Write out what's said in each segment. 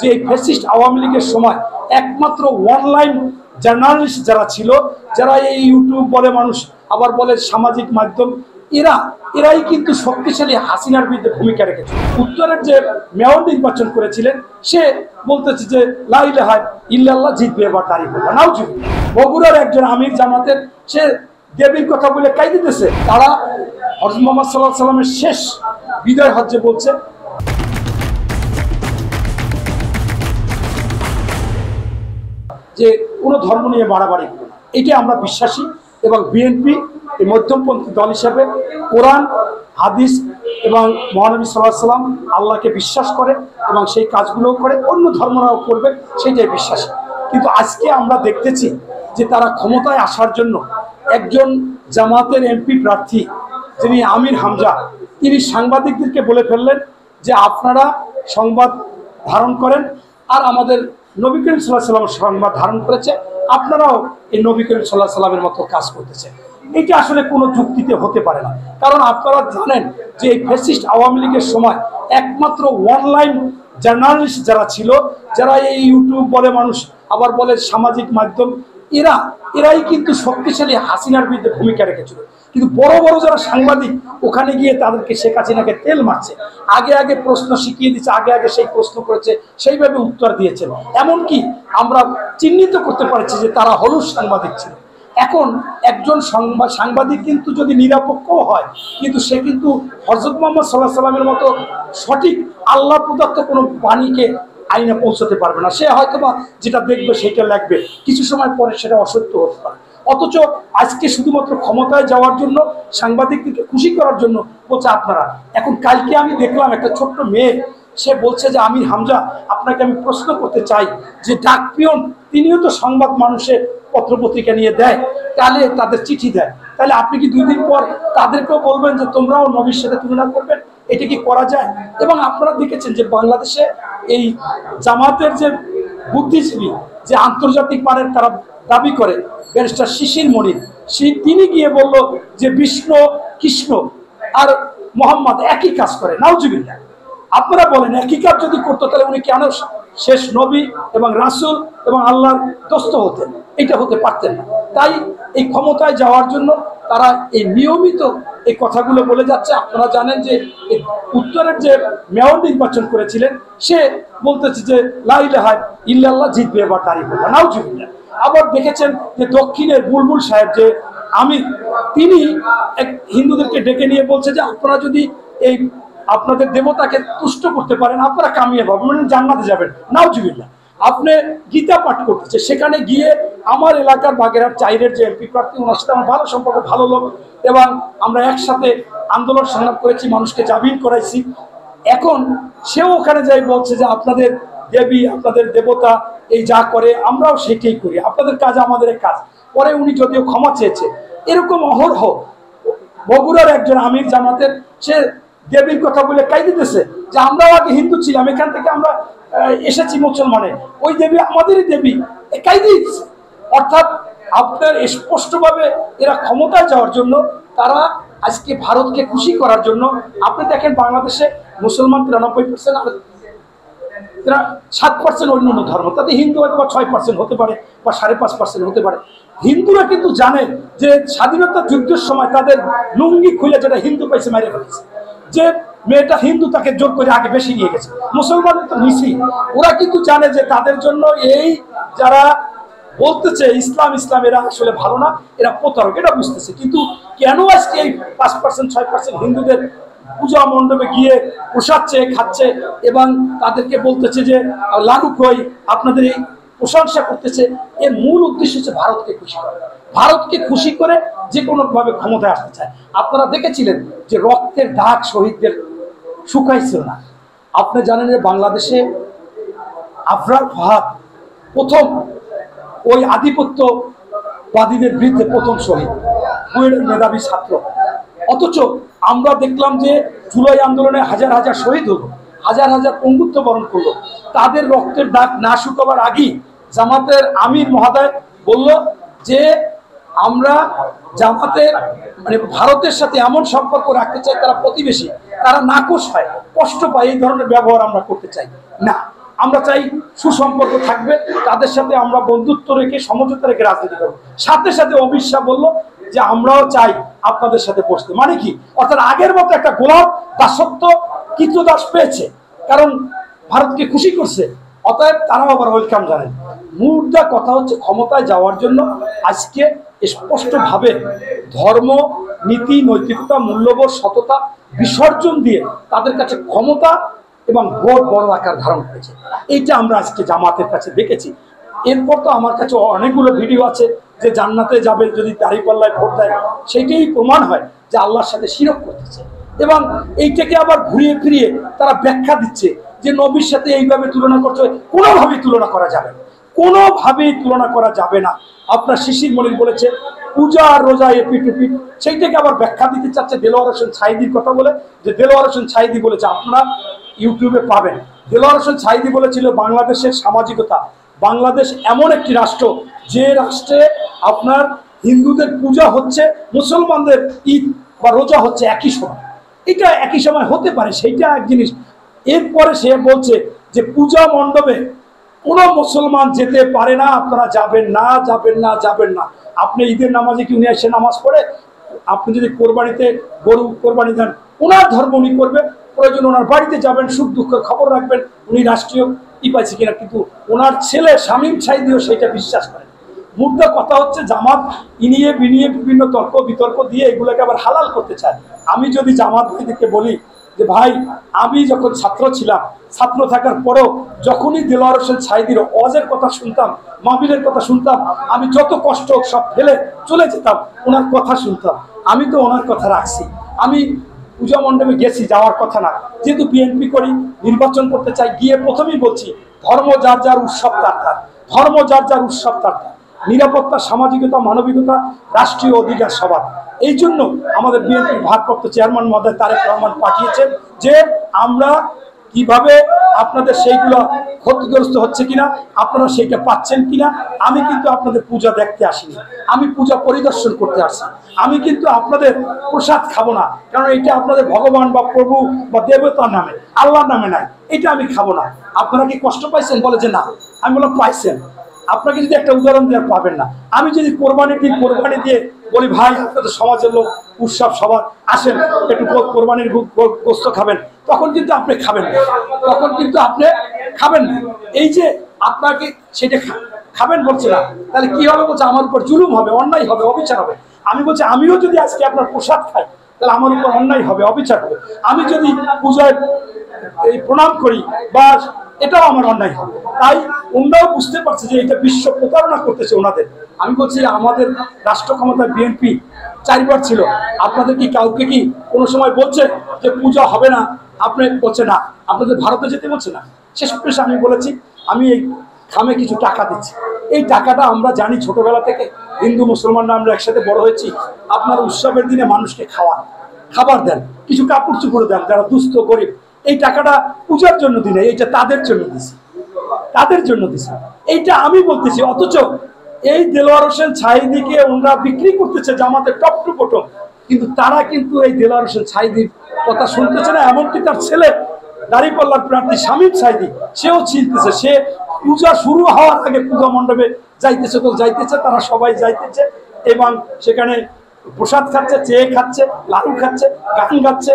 যে ফ্যাসিস্ট আওয়ামী লীগের সময় একমাত্র অনলাইন জার্নালিস্ট যারা ছিল, যারা এই ইউটিউব বলে মানুষ আবার বলে সামাজিক মাধ্যম, এরাই কিন্তু শক্তিশালী হাসিনার বিরুদ্ধে ভূমিকা রেখেছে। উত্তরের যে মেয়র নির্বাচন করেছিলেন সে বলতেছে যে লা ইলাহা ইল্লাল্লাহ জিতবে, এবার দাঁড়িয়ে পড়বে নাউজুবিল্লাহ। বগুড়ার একজন আমির জামাতের সে দেবীর কথা বলে কাই দিতেছে। তারা হযরত মুহাম্মদ সাল্লাল্লাহু আলাইহি সাল্লামের শেষ বিদায় হজ্জে বলছে যে কোনো ধর্ম নিয়ে বাড়াবাড়ি করবে না। এটাই আমরা বিশ্বাসী এবং বিএনপি এই মধ্যমপন্থী দল হিসাবে কোরআন হাদিস এবং মহানবী সাল্লাল্লাহু আলাইহি সাল্লাম আল্লাহকে বিশ্বাস করে এবং সেই কাজগুলোও করে, অন্য ধর্মরাও করবে সেটাই বিশ্বাসী। কিন্তু আজকে আমরা দেখতেছি যে তারা ক্ষমতায় আসার জন্য একজন জামাতের এমপি প্রার্থী যিনি আমির হামজা, তিনি সাংবাদিকদেরকে বলে ফেললেন যে আপনারা সংবাদ ধারণ করেন, আর আমাদের নবী করিম সাল্লাল্লাহু আলাইহি ওয়াসাল্লাম সংবাদ ধারণ করেছে, আপনারাও এই নবী করিম সাল্লাল্লাহু আলাইহি ওয়াসাল্লামের মতো কাজ করতেছে। এটা আসলে কোনো যুক্তিতে হতে পারে না। কারণ আপনারা জানেন যে এই ফ্যাসিস্ট আওয়ামী লীগের সময় একমাত্র অনলাইন জার্নালিস্ট যারা ছিল, যারা এই ইউটিউব বলে মানুষ আবার বলে সামাজিক মাধ্যম, এরাই কিন্তু শক্তিশালী হাসিনার বিরুদ্ধে ভূমিকা রেখেছিল। কিন্তু বড় বড় যারা সাংবাদিক ওখানে গিয়ে তাদেরকে শেখ হাসিনাকে তেল মারছে, আগে প্রশ্ন শিখিয়ে দিচ্ছে, আগে সেই প্রশ্ন করেছে, সেইভাবে উত্তর দিয়েছে। এমনকি আমরা চিহ্নিত করতে পারছি যে তারা হলুদ সাংবাদিক ছিল। এখন একজন সাংবাদিক কিন্তু যদি নিরপেক্ষও হয়, কিন্তু সে কিন্তু হযরত মুহাম্মদ সাল্লাল্লাহু আলাইহি সাল্লামের মতো সঠিক আল্লাহ প্রদত্ত কোনো বাণীকে আইনে পৌঁছাতে পারবে না। সে হয়তোবা যেটা দেখবে সেটা লাগবে, কিছু সময় পরে সেটা অসত্য হতে পারে। অথচ আজকে শুধুমাত্র ক্ষমতায় যাওয়ার জন্য, সাংবাদিকদেরকে খুশি করার জন্য বলছে আপনারা। এখন কালকে আমি দেখলাম একটা ছোট্ট মেয়ে, সে বলছে যে আমির হামজা, আপনাকে আমি প্রশ্ন করতে চাই যে ডাক পিয়ন তিনিও তো সংবাদ মানুষের পত্রপত্রিকা নিয়ে দেয়, তাহলে তাদের চিঠি দেয়, তাহলে আপনি কি 2 দিন পর তাদেরকেও বলবেন যে তোমরাও নবীর সাথে তুলনা করবেন? এটা কি করা যায়? এবং আপনারা দেখেছেন যে বাংলাদেশে এই জামাতের যে বুদ্ধিজীবী, যে আন্তর্জাতিক মানের তারা দাবি করে, ব্যারিস্টার শিশির মনির, তিনি গিয়ে বলল যে বিষ্ণু, কৃষ্ণ আর মোহাম্মদ একই কাজ করে। নাউজুবিল্লাহ। আপনারা বলেন একই কাজ যদি করতো তাহলে উনি কেন শেষ নবী এবং রাসূল এবং আল্লাহর দোস্ত হতেন? এটা হতে পারতেন না। তাই এই ক্ষমতায় যাওয়ার জন্য তারা এই নিয়মিত এই কথাগুলো বলে যাচ্ছে। আপনারা জানেন যে উত্তরের যে মেয়র নির্বাচন করেছিলেন সে বলতেছে যে লা ইলাহা ইল্লাল্লাহ জিতবে, এবার দাঁড়িয়ে পড়বে নাউজুবিল্লাহ। আবার দেখেছেন যে দক্ষিণের বুলবুল সাহেব যে আমি, তিনি এক হিন্দুদেরকে ডেকে নিয়ে বলছে যে আপনারা যদি এই আপনাদের দেবতাকে তুষ্ট করতে পারেন আপনারা কামিয়াব হবেন, মানে জান্নাতে যাবেন নাউজুবিল্লাহ। আপনি গীতা পাঠ করতেছে, সেখানে গিয়ে আমার এলাকার বাগেরহাট চাইরের যে এমপি প্রার্থী, ওনার সাথে আমার ভালো সম্পর্ক, ভালো লোক, এবং আমরা একসাথে আন্দোলন সংগ্রাম করেছি, মানুষকে জামিন করাইছি। এখন সেও ওখানে যাই বলছে যে আপনাদের দেবী, আপনাদের দেবতা এই যা করে আমরাও সেটাই করি, আপনাদের কাজ আমাদের কাজ। পরে উনি যদিও ক্ষমা চেয়েছে। এরকম অহরহ বগুড়ার একজন আমির জামাতের সে দেবীর কথা বলে কাই দিতেছে যে আমরাও আগে হিন্দু ছিলাম, এখান থেকে আমরা এসেছি মুসলমানে, ওই দেবী আমাদেরই দেবী, কাই দিচ্ছে। অর্থাৎ আপনার স্পষ্টভাবে এরা ক্ষমতায় যাওয়ার জন্য, তারা আজকে ভারতকে খুশি করার জন্য। আপনি দেখেন বাংলাদেশে মুসলমান 93%, আর 7% অন্যান্য ধর্ম, তাতে হিন্দু হয়তো বা 6% হতে পারে বা 5.5% হতে পারে। হিন্দুরা কিন্তু জানে যে স্বাধীনতা যুদ্ধের সময় তাদের লুঙ্গি খুলে যেটা হিন্দু পাইছে মেরে ফেলেছে, যে মেয়েটা হিন্দু তাকে জোর করে আগে বেশি নিয়ে গেছে। মুসলমান তো নিছি, ওরা কিন্তু জানে যে তাদের জন্য এই যারা বলতেছে ইসলাম এরা আসলে ভালো না, এরা প্রতারক, এটা বুঝতেছে। কিন্তু কেন আজকে এই 5% 6% হিন্দুদের পূজা মণ্ডপে গিয়ে পোষাচ্ছে, খাচ্ছে এবং তাদেরকে বলতেছে যে লালুক হই, আপনাদের এই প্রশংসা করতেছে? এর মূল উদ্দেশ্য হচ্ছে ভারতকে খুশি করা। ভারতকে খুশি করে যে কোনোভাবে ক্ষমতায় আসতে চায়। আপনারা দেখেছিলেন যে রক্তের দাগ শহীদদের শুকাইছিল না। আপনি জানেন যে বাংলাদেশে আফরার ফাহাদ প্রথম ওই আধিপত্যবাদীদের বিরুদ্ধে প্রথম শহীদ, মেধাবী ছাত্র। অথচ আমরা দেখলাম যে জুলাই আন্দোলনে হাজার হাজার শহীদ হলো, হাজার হাজার পঙ্গুত্ব বরণ করলো। তাদের রক্তের দাগ না শুকাবার আগেই জামাতের আমির মহোদয় বলল যে আমরা জামাতের মানে ভারতের সাথে এমন সম্পর্ক রাখতে চাই, তারা প্রতিবেশী, তারা নাকশ হয়, কষ্ট পায়, এই ধরনের ব্যবহার আমরা করতে চাই না। আমরা চাই সুসম্পর্ক থাকবে, তাদের সাথে আমরা বন্ধুত্ব রেখে সমঝোতা রেখে রাজনীতি করবো। সাথে সাথে অমিত শাহ বললো যে আমরাও চাই আপনাদের সাথে বসতে। মানে কি, অর্থাৎ আগের মতো একটা গোলাপ দাসত্ব কৃতদাস পেয়েছে, কারণ ভারতকে খুশি করছে, অতএব তারাও আবার ওয়েলকাম জানায়। মুদ্রা কথা হচ্ছে ক্ষমতায় যাওয়ার জন্য আজকে স্পষ্টভাবে ধর্ম, নীতি, নৈতিকতা, মূল্যবোধ, সততা বিসর্জন দিয়ে তাদের কাছে ক্ষমতা এবং ভোট বড় আকার ধারণ করেছে। এইটা আমরা আজকে জামাতের কাছে দেখেছি। এরপর তো আমার কাছে অনেকগুলো ভিডিও আছে যে জান্নাতে যাবে যদি দাঁড়িপাল্লায় ভোট দেয়, সেইটাই প্রমাণ হয় যে আল্লাহর সাথে শিরক করতেছে। এবং এইটাকে আবার ঘুরিয়ে ফিরিয়ে তারা ব্যাখ্যা দিচ্ছে যে নবীর সাথে এইভাবে তুলনা করছে। কোনোভাবেই তুলনা করা যাবে না, কোনোভাবেই তুলনা করা যাবে না। আপনার শিশির মনির বলেছে পূজা আর রোজা এপিট ওপিট, সেইটাকে আবার ব্যাখ্যা দিতে চাচ্ছে দেলোয়ার হোসেন সাঈদীর কথা বলে, যে দেলোয়ার হোসেন সাঈদী বলেছে, আপনারা ইউটিউবে পাবেন, দেলোয়ার হোসেন সাঈদী বলেছিল বাংলাদেশের সামাজিকতা, বাংলাদেশ এমন একটি রাষ্ট্র যে রাষ্ট্রে আপনার হিন্দুদের পূজা হচ্ছে, মুসলমানদের ঈদ বা রোজা হচ্ছে একই সময়। এটা একই সময় হতে পারে, সেইটা এক জিনিস। এরপরে সে বলছে যে পূজা মণ্ডপে কোনো মুসলমান যেতে পারে না, আপনারা যাবেন না, যাবেন না, যাবেন না। আপনি ঈদের নামাজে কি উনি এসে নামাজ পড়ে? আপনি যদি কোরবানিতে গরু কোরবানি দেন, ওনার ধর্ম উনি করবে, প্রয়োজন ওনার বাড়িতে যাবেন, সুখ দুঃখের খবর রাখবেন, উনি রাষ্ট্রীয় পাইছে কিনা। কিন্তু ওনার ছেলে শামীম সাঈদীও সেটা বিশ্বাস করেন। মুদ্রা কথা হচ্ছে জামাত ইনিয়ে বিনিয়ে বিভিন্ন তর্ক বিতর্ক দিয়ে এগুলোকে আবার হালাল করতে চায়। আমি যদি জামাত ভাইদেরকে বলি যে ভাই, আমি যখন ছাত্র ছিলাম, ছাত্র থাকার পরেও যখনই দেলোয়ার হোসেন সাঈদীর ওয়াজের কথা শুনতাম, মাহফিলের কথা শুনতাম, আমি যত কষ্ট সব ফেলে চলে যেতাম, ওনার কথা শুনতাম। আমি তো ওনার কথা রাখছি। আমি পূজা মণ্ডপে গেছি, যাওয়ার কথা না, যেহেতু বিএনপি করি, নির্বাচন করতে চাই, গিয়ে প্রথমেই বলছি ধর্ম যার যার উৎসব তার তার, ধর্ম যার যার উৎসব তার তার, নিরাপত্তা, সামাজিকতা, মানবিকতা, রাষ্ট্রীয় অধিকার সবার। এই জন্য আমাদের বিএনপির ভারপ্রাপ্ত চেয়ারম্যান মহোদয় তারেক রহমান পাঠিয়েছেন যে আমরা কিভাবে আপনাদের সেইগুলো ক্ষতিগ্রস্ত হচ্ছে কিনা, আপনারা সেইটা পাচ্ছেন কিনা। আমি কিন্তু আপনাদের পূজা দেখতে আসিনি, আমি পূজা পরিদর্শন করতে আসি। আমি কিন্তু আপনাদের প্রসাদ খাবো না, কারণ এটা আপনাদের ভগবান বা প্রভু বা দেবতার নামে, আল্লাহর নামে নাই, এটা আমি খাবো না। আপনারা কি কষ্ট পাইছেন? বলে যে না। আমি বললাম পাইছেন। আপনাকে যদি একটা উদাহরণ দেওয়ার পাবেন না। আমি যদি কোরবানির দিন কোরবানি দিয়ে বলি ভাই আপনাদের সমাজের লোক উৎসব সবার আসেন, একটু কোরবানির গোস্ত খাবেন, তখন কিন্তু আপনি খাবেন না, তখন কিন্তু আপনি খাবেন না। এই যে আপনাকে সেটা খাবেন বলছে না, তাহলে কি হবে? বলছে আমার উপর জুলুম হবে, অন্যায় হবে, অবিচার হবে। আমি বলছি আমিও যদি আজকে আপনার প্রসাদ খাই, তাহলে আমার উপর অন্যায় হবে, অবিচার হবে। আমি যদি পূজায় এই প্রণাম করি বা এটাও আমার অন্যায় হবে। তাই ওনারাও বুঝতে পারছে যে এটা বিশ্ব প্রতারণা করতেছে ওনাদের। আমি বলছি আমাদের রাষ্ট্র ক্ষমতায় বিএনপি 4 বার ছিল, আপনাদের কি কাউকে কি কোনো সময় বলছে যে পূজা হবে না? আপনি বলছে না, আপনাদের ভারতে যেতে বলছে না। শেষ পেশে আমি বলেছি আমি এই খামে কিছু টাকা দিচ্ছি, এই টাকাটা আমরা জানি ছোটবেলা থেকে হিন্দু মুসলমানরা আমরা একসাথে বড় হয়েছি। আপনার উৎসবের দিনে মানুষকে খাবার দেন, কিছু কাপড় চুপড় দেন যারা দুস্থ গরিব। এই টাকাটা পূজার জন্য দিনে, এইটা তাদের জন্য দিছি, তাদের জন্য দিছি, এইটা আমি বলতেছি। অথচ এই দেলোয়ার হোসেন সাঈদীকে ওনারা বিক্রি করতেছে জামাতের টপ টু বটম, কিন্তু তারা কিন্তু এই দেলোয়ার হোসেন সাঈদীর কথা শুনতেছে না। এমনকি তার ছেলে দাঁড়িপাল্লার প্রার্থী শামীম সাঈদী, সেও চিনতেছে। সে পূজা শুরু হওয়ার আগে পূজা মণ্ডপে যাইতেছে, তো যাইতেছে, তারা সবাই যাইতেছে এবং সেখানে প্রসাদ খাচ্ছে, চেয়ে খাচ্ছে, লাড়ু খাচ্ছে, গান গাচ্ছে,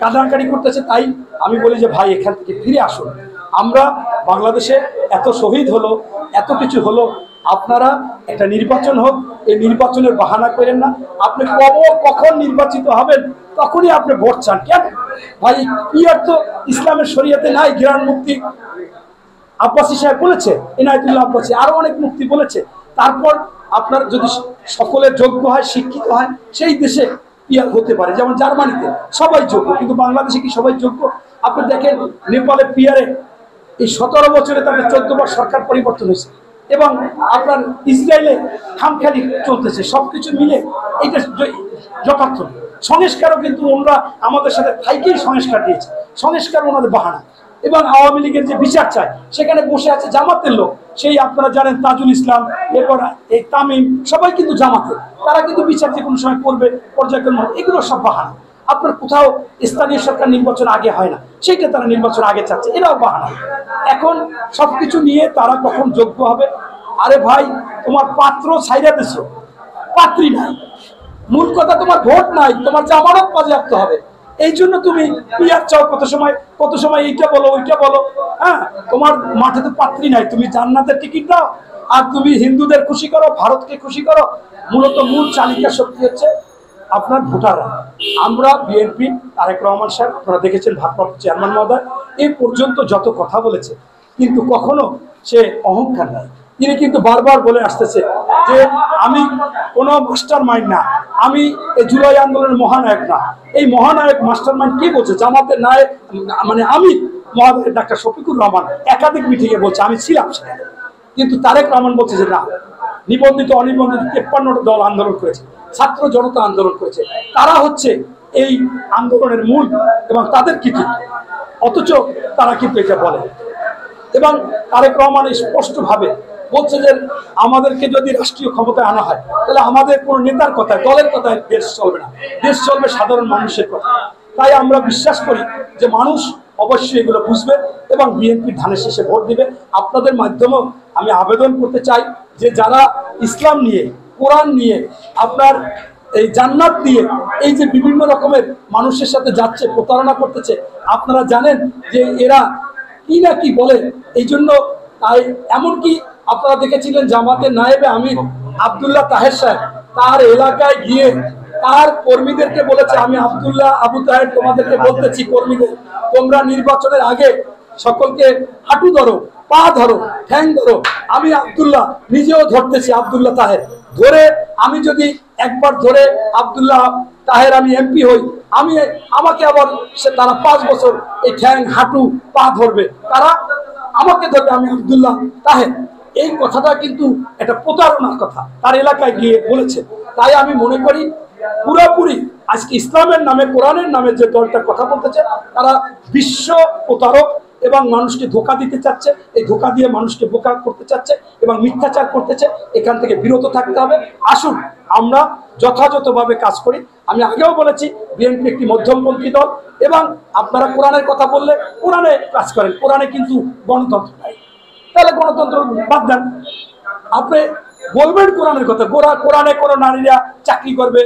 কাঁদাকাড়ি করতেছে। তাই আমি বলি যে ভাই এখান থেকে ফিরে আসুন। আমরা বাংলাদেশে এত শহীদ হলো, এত কিছু হলো, আপনারা একটা নির্বাচন হোক, এই নির্বাচনের বাহানা করেন না। আপনি কখন নির্বাচিত হবেন তখনই আপনি ভোট চান কেন ভাই? কি অর্থ ইসলামের শরীয়তে নাই গ্রাণ মুক্তি? আব্বাসী সাহেব বলেছে, এনায়েতুল্লাহ আব্বাসী, আরো অনেক মুক্তি বলেছে। তারপর আপনার যদি সকলের যোগ্য হয়, শিক্ষিত হয়, সেই দেশে পিয়ার হতে পারে। যেমন জার্মানিতে সবাই যোগ্য, কিন্তু বাংলাদেশে কি সবাই যোগ্য? আপনি দেখেন নেপালের পিয়ারে এই 17 বছরে তাদের 14 বার সরকার পরিবর্তন হয়েছে। এবং আপনার ইসরায়েলে খামখেয়ালি চলতেছে। সবকিছু মিলে এটা যথার্থ। সংস্কারও কিন্তু ওনারা আমাদের সাথে থাইকেই সংস্কার দিয়েছে, সংস্কার ওনাদের বাহানা। এবং আওয়ামী লীগের যে বিচার চায়, সেখানে বসে আছে জামাতের লোক, সেই আপনারা জানেন তাজুল ইসলাম, এরপর এই তামিম, সবাই কিন্তু জামাতের। তারা কিন্তু বিচার যে কোনো সময় করবে, পর্যায়ক্রমে, এগুলো সব বাহানা। আপনার কোথাও স্থানীয় সরকার নির্বাচন আগে হয় না, সেইটা তারা নির্বাচন আগে চাচ্ছে, এরাও বাহানা। এখন সবকিছু নিয়ে তারা কখন যোগ্য হবে? আরে ভাই, তোমার পাত্র ছাইরা দিছো, পাত্রী নাই, মূল কথা তোমার ভোট নাই, তোমার জামানত বাজেয়াপ্ত হবে। এই জন্য তুমি পিয়ার চাও, কত সময় এইটা বলো ওইটা বলো। হ্যাঁ, তোমার মাঠে তো পাত্রী নাই, তুমি জান্নাতের টিকিট দাও আর তুমি হিন্দুদের খুশি করো, ভারতকে খুশি করো। মূলত মূল চালিকা শক্তি হচ্ছে আপনার ভোটাররা। আমরা বিএনপি, তারেক রহমান সাহেব, আপনারা দেখেছেন ভারপ্রাপ্ত চেয়ারম্যান মহোদয় এই পর্যন্ত যত কথা বলেছে, কিন্তু কখনো সে অহংকার নাই। তিনি কিন্তু বারবার বলে আসতেছে যে আমি কোনো মাস্টার মাইন্ড না, আমি এই জুলাই আন্দোলনের মহানায়ক না। এই মহানায়ক মাস্টার মাইন্ড কে বলছে? জামাতের নায়ক মানে আমি মহানায়ক ডাক্তার শফিকুর রহমান একাধিক মিটিংয়ে বলছে, আমি ছিলাম সেখানে। কিন্তু তারেক রহমান বলছে যে না, নিবন্ধিত অনিবন্ধিত 53টা দল আন্দোলন করেছে, ছাত্র জনতা আন্দোলন করেছে, তারা হচ্ছে এই আন্দোলনের মূল এবং তাদের কৃতিত্ব। অথচ তারা কিন্তু এটা বলে। এবং তারেক রহমান স্পষ্টভাবে বলছে যে আমাদেরকে যদি রাষ্ট্রীয় ক্ষমতায় আনা হয় তাহলে আমাদের কোনো নেতার কথায়, দলের কথায় দেশ চলবে না, দেশ চলবে সাধারণ মানুষের কথা। তাই আমরা বিশ্বাস করি যে মানুষ অবশ্যই এগুলো বুঝবে এবং বিএনপির ধানের শেষে ভোট দিবে। আপনাদের মাধ্যমেও আমি আবেদন করতে চাই যে যারা ইসলাম নিয়ে, কোরআন নিয়ে, আপনার এই জান্নাত নিয়ে এই যে বিভিন্ন রকমের মানুষের সাথে যাচ্ছে, প্রতারণা করতেছে, আপনারা জানেন যে এরা কি না কি বলে। এই জন্য তাই এমনকি আপনারা দেখেছিলেন জামাতের নায়েবে আমির আব্দুল্লাহ তাহের সাহেব তার এলাকায় গিয়ে তার কর্মীদেরকে বলেছে, আমি আবু তাহের তোমাদেরকে বলতেছি, কর্মীদের তোমরা নির্বাচনের আগে সকলকে হাঁটু ধরো, পা ধরো, ঠ্যাং ধরো। আমি আব্দুল্লাহ নিজেও ধরতেছি, আব্দুল্লাহ তাহের ধরে, আমি যদি একবার ধরে আব্দুল্লাহ তাহের আমি এমপি হই, আমাকে আবার তারা 5 বছর এই ঠ্যাং হাঁটু পা ধরবে, তারা আমাকে ধরবে, আমি আব্দুল্লাহ তাহের। এই কথাটা কিন্তু একটা প্রতারণার কথা তার এলাকায় গিয়ে বলেছে। তাই আমি মনে করি পুরোপুরি আজকে ইসলামের নামে, কোরআনের নামে যে দলটা কথা বলতেছে, তারা বিশ্ব প্রতারক এবং মানুষকে ধোঁকা দিতে চাচ্ছে, এই ধোঁকা দিয়ে মানুষকে বোকা করতে চাচ্ছে এবং মিথ্যাচার করতেছে। এখান থেকে বিরত থাকতে হবে। আসুন আমরা যথাযথভাবে কাজ করি। আমি আগেও বলেছি বিএনপি একটি মধ্যমপন্থী দল এবং আপনারা কোরআনের কথা বললে কোরআনে কাজ করেন, কোরআনে কিন্তু গণতন্ত্র নাই, তাহলে গণতন্ত্র বাদ দেন। আপনি বলবেন কোরআনের কথা, কোরআনে কোনো নারীরা চাকরি করবে,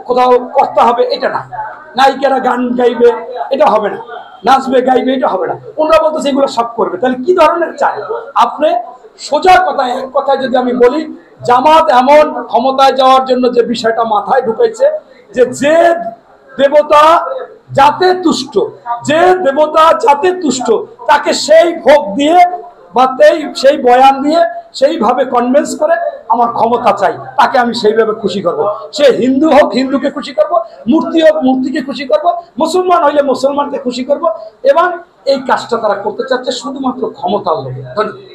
কোথাও কর্তা হবে, এটা না। নায়িকারা গান গাইবে, এটা হবে না। নাচবে, গাইবে, এটা হবে না। ওনারা বলতেছে এগুলো সব করবে। তাহলে কি ধরনের চাই আপনি? সোজা কথায়, এক কথায় যদি আমি বলি, জামাত এমন ক্ষমতায় যাওয়ার জন্য যে বিষয়টা মাথায় ঢুকেছে যে দেবতা যাতে তুষ্ট, যে দেবতা যাতে তুষ্ট তাকে সেই ভোগ দিয়ে বা সেই বয়ান দিয়ে সেইভাবে কনভিন্স করে আমার ক্ষমতা চাই, তাকে আমি সেইভাবে খুশি করব। সে হিন্দু হোক, হিন্দুকে খুশি করব, মূর্তি হোক, মূর্তিকে খুশি করব, মুসলমান হইলে মুসলমানকে খুশি করব। এবং এই কাজটা তারা করতে চাচ্ছে শুধুমাত্র ক্ষমতার লোভে। ধন্যবাদ।